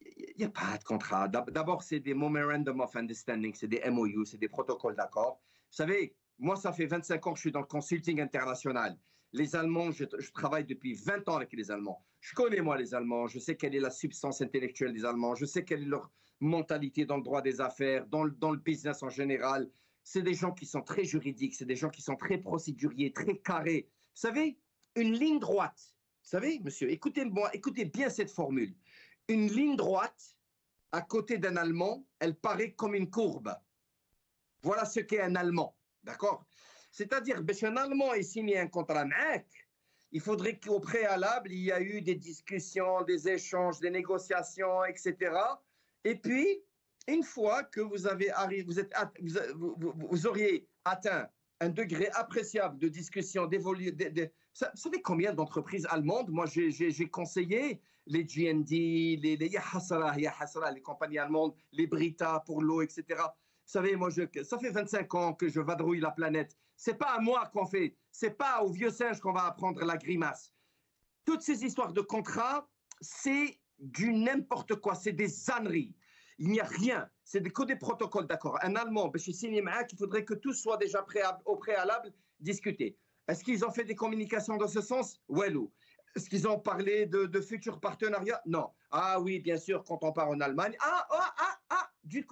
Il n'y a pas de contrat. D'abord, c'est des Memorandum of Understanding, c'est des MOU, c'est des protocoles d'accord. Vous savez, moi, ça fait 25 ans que je suis dans le consulting international. Les Allemands, je travaille depuis 20 ans avec les Allemands. Je connais, moi, les Allemands. Je sais quelle est la substance intellectuelle des Allemands. Je sais quelle est leur mentalité dans le droit des affaires, dans le business en général. C'est des gens qui sont très juridiques, c'est des gens qui sont très procéduriers, très carrés. Vous savez, une ligne droite. Vous savez, monsieur, écoutez bien cette formule. Une ligne droite, à côté d'un Allemand, elle paraît comme une courbe. Voilà ce qu'est un Allemand. D'accord ? C'est-à-dire, si un Allemand ait signé un contrat avec, il faudrait qu'au préalable, il y a eu des discussions, des échanges, des négociations, etc. Et puis, une fois que vous auriez atteint un degré appréciable de discussion, vous savez combien d'entreprises allemandes, moi j'ai conseillé les GND, les les compagnies allemandes, les Brita pour l'eau, etc. Vous savez, moi, ça fait 25 ans que je vadrouille la planète. C'est pas à moi qu'on fait, c'est pas aux vieux singes qu'on va apprendre la grimace. Toutes ces histoires de contrats, c'est du n'importe quoi, c'est des âneries. Il n'y a rien, c'est que des protocoles, d'accord. Un Allemand, il faudrait que tout soit déjà au préalable discuté. Est-ce qu'ils ont fait des communications dans ce sens? Walou. Est-ce qu'ils ont parlé de futurs partenariats? Non. Ah oui, bien sûr, quand on part en Allemagne.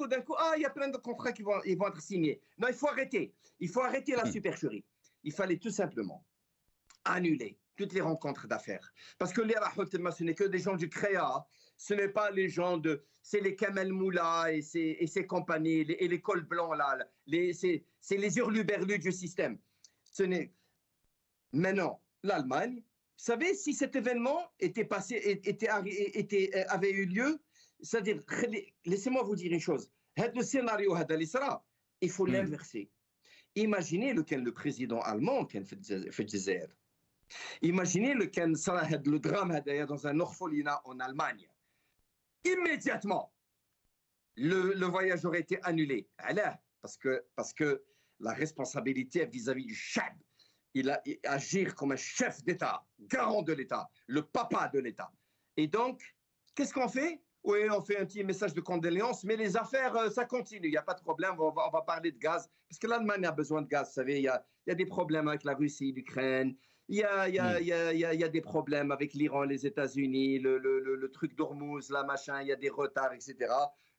d'un coup, il y a plein de contrats qui vont être signés. Non, il faut arrêter. Il faut arrêter la supercherie. Il fallait tout simplement annuler toutes les rencontres d'affaires. Parce que ce n'est que des gens du Créa, ce n'est pas les gens c'est les Kamel Moula et ses compagnies, et les cols blancs là, c'est les hurluberlus du système. Maintenant, l'Allemagne, vous savez, si cet événement avait eu lieu, c'est-à-dire, laissez-moi vous dire une chose, le scénario il faut l'inverser. Imaginez le président allemand qui fait le imaginez le drame dans un orphelinat en Allemagne. Immédiatement, le voyage aurait été annulé. Parce que la responsabilité vis-à-vis du chef, agir comme un chef d'État, garant de l'État, le papa de l'État. Et donc, qu'est-ce qu'on fait? Oui, on fait un petit message de condoléances, mais les affaires, ça continue. Il n'y a pas de problème, on va parler de gaz. Parce que l'Allemagne a besoin de gaz, vous savez, il y a des problèmes avec la Russie, l'Ukraine. Il y a des problèmes avec l'Iran, les États-Unis, le truc d'Ormuz, là, machin, il y a des retards, etc.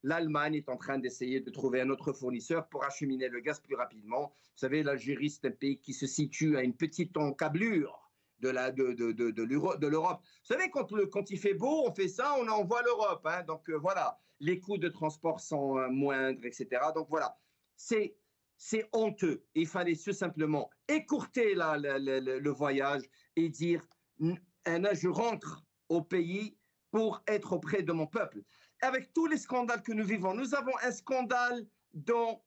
L'Allemagne est en train d'essayer de trouver un autre fournisseur pour acheminer le gaz plus rapidement. Vous savez, l'Algérie, c'est un pays qui se situe à une petite encablure de l'Europe. Vous savez, quand il fait beau, on fait ça, on envoie l'Europe. Hein, donc voilà, les coûts de transport sont moindres, etc. Donc voilà, c'est honteux. Il fallait tout simplement écourter le voyage et dire je rentre au pays pour être auprès de mon peuple. Avec tous les scandales que nous vivons, nous avons un scandale dans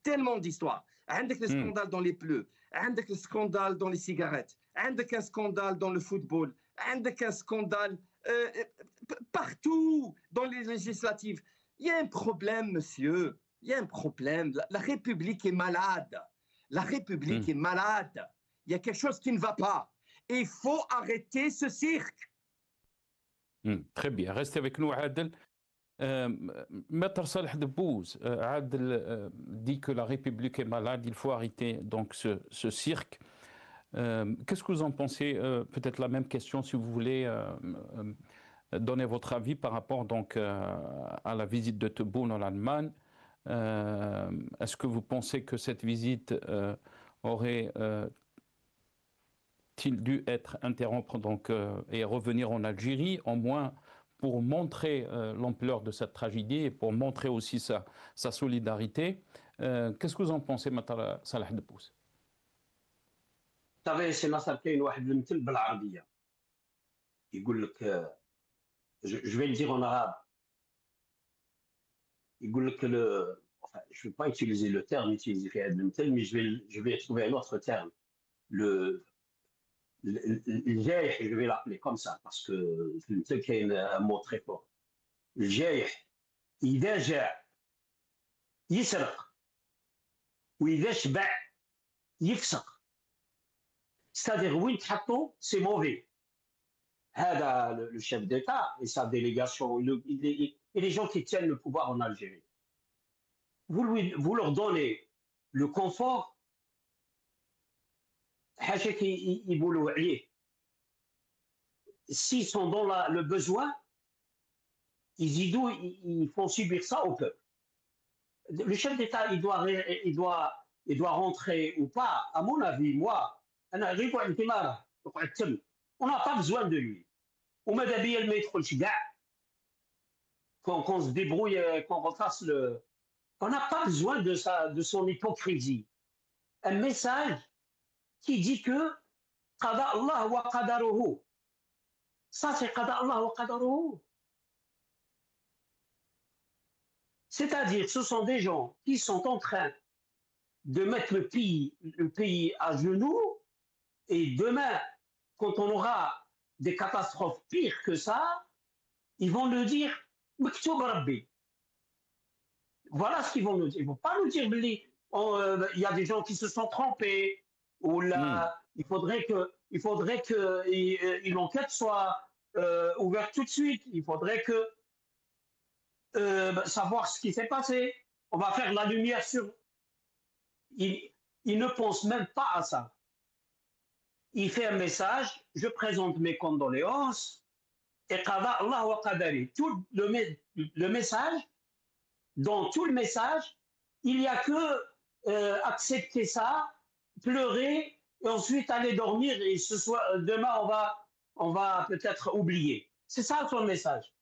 tellement d'histoires. عندك le scandale dans les pneus, عندك le scandale dans les cigarettes, عندك un scandale dans le football, عندك un scandale partout dans les législatives. Il y a un problème, monsieur. Il y a un problème. La République est malade. La République est malade. Il y a quelque chose qui ne va pas. Et il faut arrêter ce cirque. Très bien. Restez avec nous, Adel. Maître Salah Debbouze, Adel dit que la République est malade. Il faut arrêter donc ce cirque. Qu'est-ce que vous en pensez? Peut-être la même question, si vous voulez donner votre avis par rapport donc à la visite de Tebboune en Allemagne. Est-ce que vous pensez que cette visite aurait dû être interrompue donc, et revenir en Algérie, au moins pour montrer l'ampleur de cette tragédie et pour montrer aussi sa solidarité? Qu'est-ce que vous en pensez, Maître Salah Debbouze? صافي سي ناصر كاين واحد المثل بالعربيه يقول لك je vais le dire en arabe. يقول لك je ne vais pas utiliser le terme utilisé في هذا المثل, mais je vais trouver un autre terme. الجايح, je vais l'appeler comme ça parce que في المثل كاين un mot très fort. الجايح إذا جاع يسرق وإذا شبع يفسق. C'est-à-dire, où ils c'est mauvais. Le chef d'État et sa délégation et les gens qui tiennent le pouvoir en Algérie, vous leur donnez le confort. S'ils sont dans le besoin, ils font subir ça au peuple. Le chef d'État, il doit rentrer ou pas, à mon avis, moi. On n'a pas besoin de lui. Qu'on se débrouille, qu'on refasse le. On n'a pas besoin de son hypocrisie. Un message qui dit que Qada Allah wa qadaruhu. Ça, c'est Qada Allah wa qadaruhu. C'est-à-dire, ce sont des gens qui sont en train de mettre le pays à genoux. Et demain, quand on aura des catastrophes pires que ça, ils vont nous dire Maktoub Rabbi. Voilà ce qu'ils vont nous dire. Ils ne vont pas nous dire il y a des gens qui se sont trompés, ou là, il faudrait qu'une enquête soit ouverte tout de suite. Il faudrait savoir ce qui s'est passé. On va faire la lumière sur. Ils ne pensent même pas à ça. Il fait un message, je présente mes condoléances, et Qada Allah wa Qadari. Tout le message, dans tout le message, il n'y a que accepter ça, pleurer, et ensuite aller dormir, et demain on va peut-être oublier. C'est ça son message.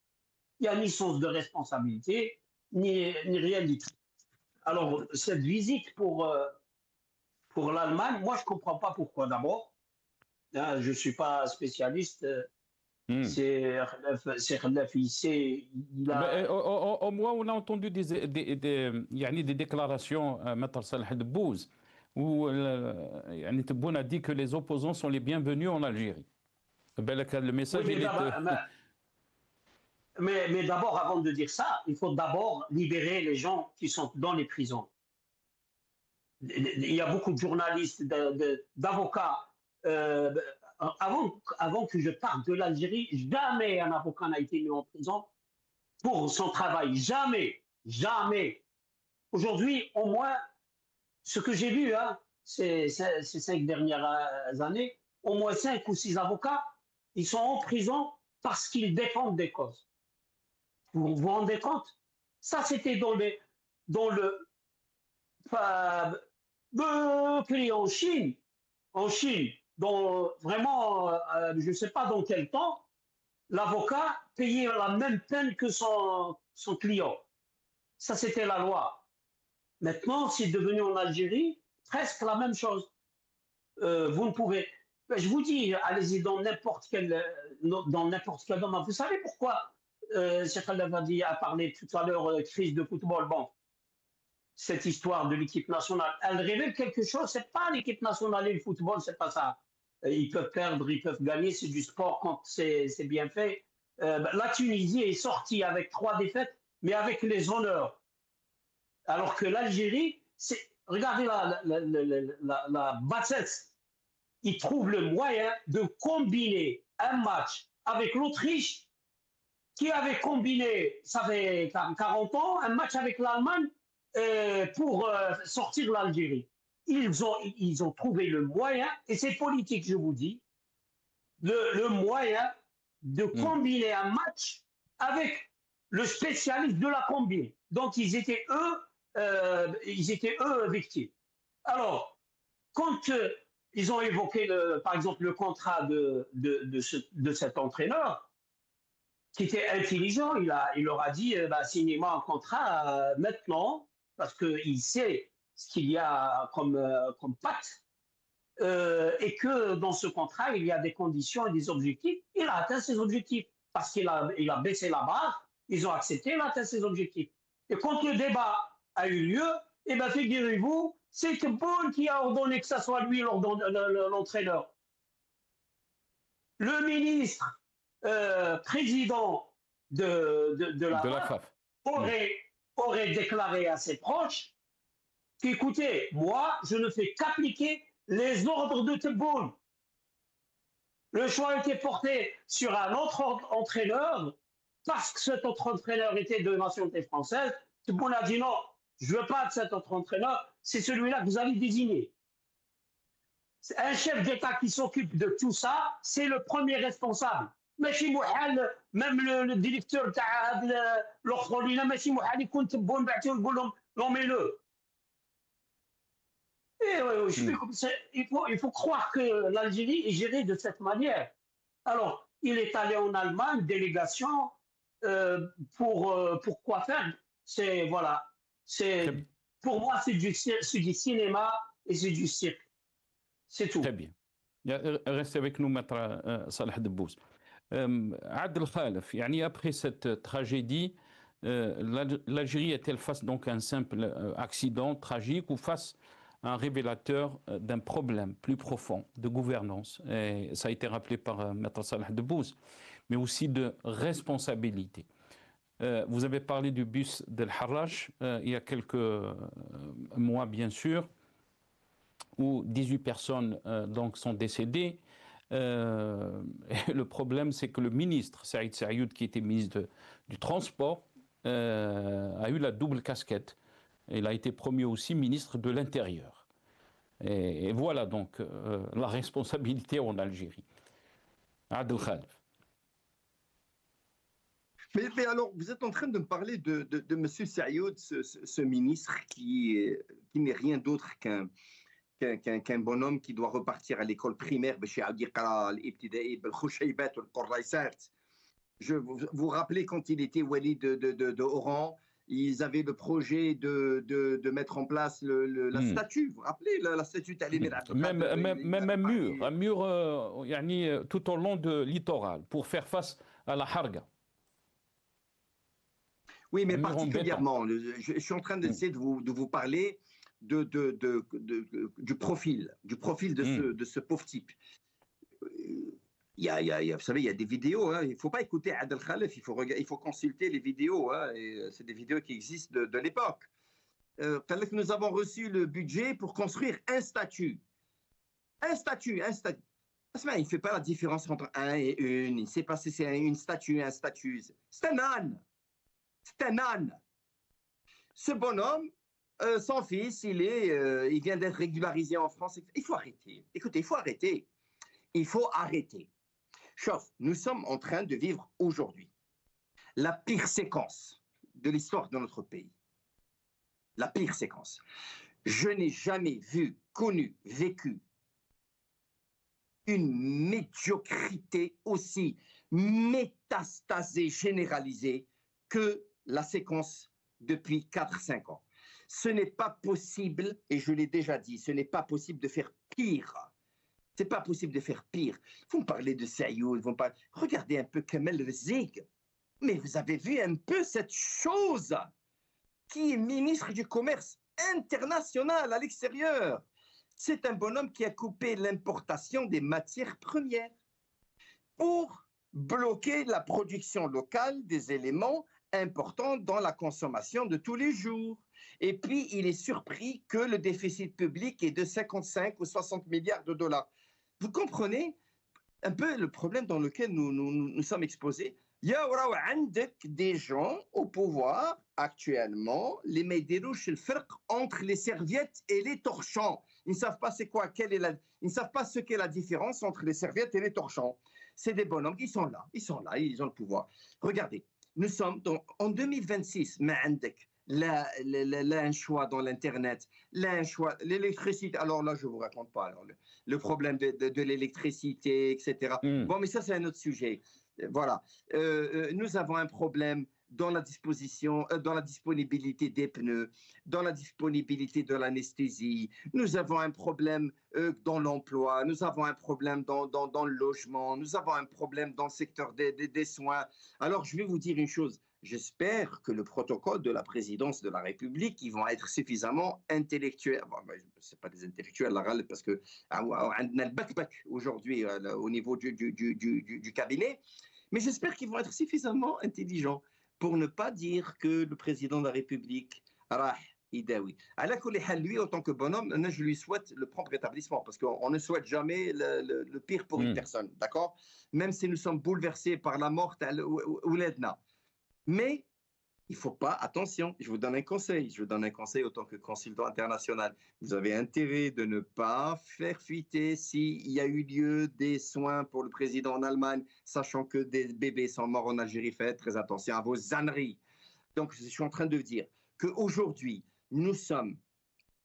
Il n'y a ni sens de responsabilité, ni rien du tout. Alors, cette visite pour l'Allemagne, moi je ne comprends pas pourquoi d'abord. Hein, je ne suis pas spécialiste. C'est Khelaifi, au moins, on a entendu des déclarations, Maître Salah Debbouz, où Tebboune a dit que les opposants sont les bienvenus en Algérie. Le message, oui, mais d'abord, avant de dire ça, il faut d'abord libérer les gens qui sont dans les prisons. Il y a beaucoup de journalistes, d'avocats. Avant que je parte de l'Algérie, jamais un avocat n'a été mis en prison pour son travail. Jamais. Jamais. Aujourd'hui, au moins, ce que j'ai vu ces 5 dernières années, au moins 5 ou 6 avocats, ils sont en prison parce qu'ils défendent des causes. Vous vous rendez compte? Ça, c'était dans le pays en Chine, dont vraiment, je ne sais pas dans quel temps, l'avocat payait la même peine que son client. Ça, c'était la loi. Maintenant, c'est devenu en Algérie presque la même chose. Vous ne pouvez... Je vous dis, allez-y dans n'importe quel domaine. Vous savez pourquoi Cheikh Al-Avadi a parlé tout à l'heure crise de football? Bon, cette histoire de l'équipe nationale, elle révèle quelque chose. C'est pas l'équipe nationale et le football, c'est pas ça. Ils peuvent perdre, ils peuvent gagner, c'est du sport quand c'est bien fait. La Tunisie est sortie avec 3 défaites, mais avec les honneurs. Alors que l'Algérie, regardez la bassesse. Ils trouvent le moyen de combiner un match avec l'Autriche, qui avait combiné, ça fait 40 ans, un match avec l'Allemagne pour sortir l'Algérie. Ils ont trouvé le moyen, et c'est politique, je vous dis, le moyen de combiner un match avec le spécialiste de la combine. Donc, ils étaient eux victimes. Alors, quand ils ont évoqué, par exemple, le contrat de cet entraîneur, qui était intelligent, il leur a dit signez-moi un contrat maintenant, parce qu'il sait ce qu'il y a comme pacte, et que dans ce contrat, il y a des conditions et des objectifs. Il a atteint ses objectifs, parce qu'il a baissé la barre, ils ont accepté, il a atteint ses objectifs. Et quand le débat a eu lieu, figurez-vous, c'est Tebboune qui a ordonné que ce soit lui l'entraîneur. Le ministre président de la FAF aurait déclaré à ses proches qu'écoutez, moi, je ne fais qu'appliquer les ordres de Tebboune. Le choix a été porté sur un autre entraîneur, parce que cet autre entraîneur était de nationalité française. Tebboune a dit non, je ne veux pas de cet autre entraîneur, c'est celui-là que vous allez désigner. Un chef d'État qui s'occupe de tout ça, c'est le premier responsable. ماشي محال même le directeur تاع l'orphelinat ماشي محال يكون تبون بعثوا يقول لهم nommez-le. Il faut croire que l'Algérie est gérée de cette manière. Alors, il est allé en Allemagne, délégation, pour quoi faire? Pour moi, c'est du cinéma et c'est du cirque. C'est tout. Très bien. Restez avec nous, Maître Salah Debbouz. Adel Khalef, après cette tragédie, l'Algérie est-elle face donc à un simple accident tragique ou face à un révélateur d'un problème plus profond de gouvernance? Et ça a été rappelé par Maître Salah Debbouz, mais aussi de responsabilité. Vous avez parlé du bus d'El Harrach il y a quelques mois, bien sûr, où 18 personnes donc sont décédées. Et le problème, c'est que le ministre Saïd Saïoud, qui était ministre du Transport, a eu la double casquette. Il a été promu aussi ministre de l'Intérieur. Et voilà donc la responsabilité en Algérie. Adel Khalef. Mais alors, vous êtes en train de me parler de M. Sayoud, ce ministre qui n'est rien d'autre qu'un bonhomme qui doit repartir à l'école primaire. Vous vous rappelez quand il était wali de Oran, ils avaient le projet de mettre en place la statue. Vous vous rappelez la statue même un mur tout au long de littoral pour faire face à la harga. Oui, mais particulièrement, je suis en train d'essayer de vous parler du profil de ce pauvre type. Vous savez, il y a des vidéos. Hein, il ne faut pas écouter Adel Khalef, il faut consulter les vidéos. Hein, c'est des vidéos qui existent de l'époque. Nous avons reçu le budget pour construire un statut. Un statut. Il ne fait pas la différence entre un et une. Il ne sait pas si c'est une statue, un statut. C'est un âne. C'est un âne. Ce bonhomme, son fils, il vient d'être régularisé en France. Il faut arrêter. Écoutez, il faut arrêter. Il faut arrêter. Chauffe, nous sommes en train de vivre aujourd'hui la pire séquence de l'histoire de notre pays. La pire séquence. Je n'ai jamais vu, connu, vécu une médiocrité aussi métastasée, généralisée que la séquence depuis 4-5 ans. Ce n'est pas possible, et je l'ai déjà dit, ce n'est pas possible de faire pire. C'est pas possible de faire pire. Vous me parlez de Sayoud, regardez un peu Kamel Rizig. Mais vous avez vu un peu cette chose qui est ministre du Commerce international à l'extérieur. C'est un bonhomme qui a coupé l'importation des matières premières pour bloquer la production locale des éléments importants dans la consommation de tous les jours. Et puis, il est surpris que le déficit public est de 55 ou 60 milliards de dollars. Vous comprenez un peu le problème dans lequel nous sommes exposés? Il y a des gens au pouvoir actuellement, les médirouches, le فرق entre les serviettes et les torchons. Ils ne savent pas c'est quoi, ils ne savent pas ce qu'est la différence entre les serviettes et les torchons. C'est des bonhommes, ils sont là, ils ont le pouvoir. Regardez, nous sommes en 2026, mais là, un choix dans l'Internet, là, un choix, l'électricité. Alors là, je ne vous raconte pas le problème de l'électricité, etc. Bon, mais ça, c'est un autre sujet. Voilà. Nous avons un problème dans la disponibilité des pneus, dans la disponibilité de l'anesthésie. Nous avons un problème dans l'emploi, nous avons un problème dans le logement, nous avons un problème dans le secteur des soins. Alors, je vais vous dire une chose. J'espère que le protocole de la présidence de la République, ils vont être suffisamment intellectuels. Bon, ce n'est pas des intellectuels, parce que on a le bac aujourd'hui au niveau du cabinet. Mais j'espère qu'ils vont être suffisamment intelligents pour ne pas dire que le président de la République, Idawi. Lui, en tant que bonhomme, je lui souhaite le prompt rétablissement, parce qu'on ne souhaite jamais le pire pour une personne, d'accord? Même si nous sommes bouleversés par la mort ou l'Edna. Mais il ne faut pas, attention, je vous donne un conseil en tant que consultant international. Vous avez intérêt de ne pas faire fuiter s'il y a eu lieu des soins pour le président en Allemagne, sachant que des bébés sont morts en Algérie. Faites très attention à vos âneries. Donc, je suis en train de dire qu'aujourd'hui,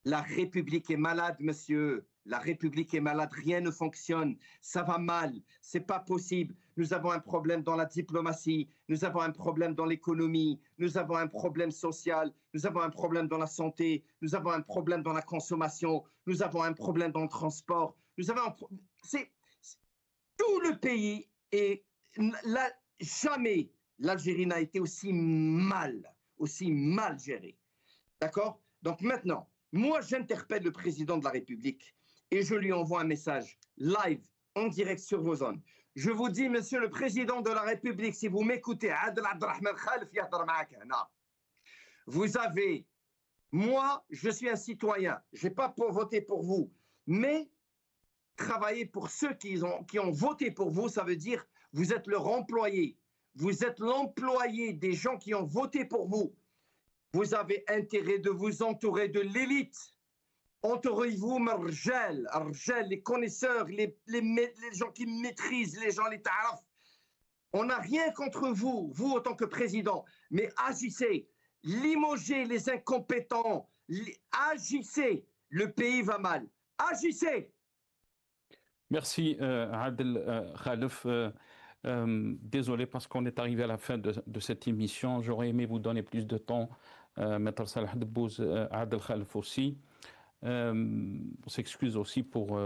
la République est malade, monsieur. La République est malade, rien ne fonctionne, ça va mal, c'est pas possible. Nous avons un problème dans la diplomatie, nous avons un problème dans l'économie, nous avons un problème social, nous avons un problème dans la santé, nous avons un problème dans la consommation, nous avons un problème dans le transport. Tout le pays et jamais l'Algérie n'a été aussi mal gérée. D'accord? Donc maintenant, moi j'interpelle le président de la République. Et je lui envoie un message live, en direct sur vos ondes. Je vous dis, monsieur le président de la République, si vous m'écoutez, vous avez, moi, je suis un citoyen, je n'ai pas voté pour vous, mais travailler pour ceux qui ont voté pour vous, ça veut dire vous êtes leur employé. Vous êtes l'employé des gens qui ont voté pour vous. Vous avez intérêt de vous entourer de l'élite. Entourez-vous, les connaisseurs, les gens qui maîtrisent, les gens, les taraf. On n'a rien contre vous, vous en tant que président, mais agissez, limogez les incompétents, agissez, le pays va mal, agissez. Merci Adel Khalef. Désolé parce qu'on est arrivé à la fin de cette émission. J'aurais aimé vous donner plus de temps, Maître Salah Debbouz, Adel Khalef aussi. On s'excuse aussi pour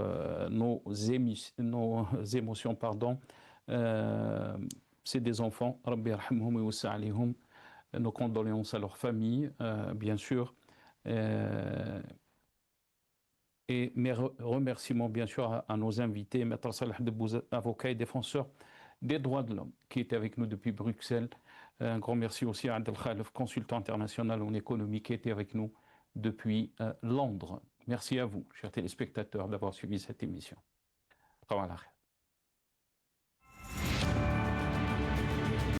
nos émotions, pardon. C'est des enfants, Rabbi yarhamhum wa yawsi' alayhum. Nos condoléances à leur famille, bien sûr. Et mes remerciements, bien sûr, à nos invités, Maître Salah Debbouz, avocat et défenseur des droits de l'homme, qui était avec nous depuis Bruxelles. Un grand merci aussi à Adel Khalef, consultant international en économie, qui était avec nous depuis Londres. Merci à vous, chers téléspectateurs, d'avoir suivi cette émission. Au revoir.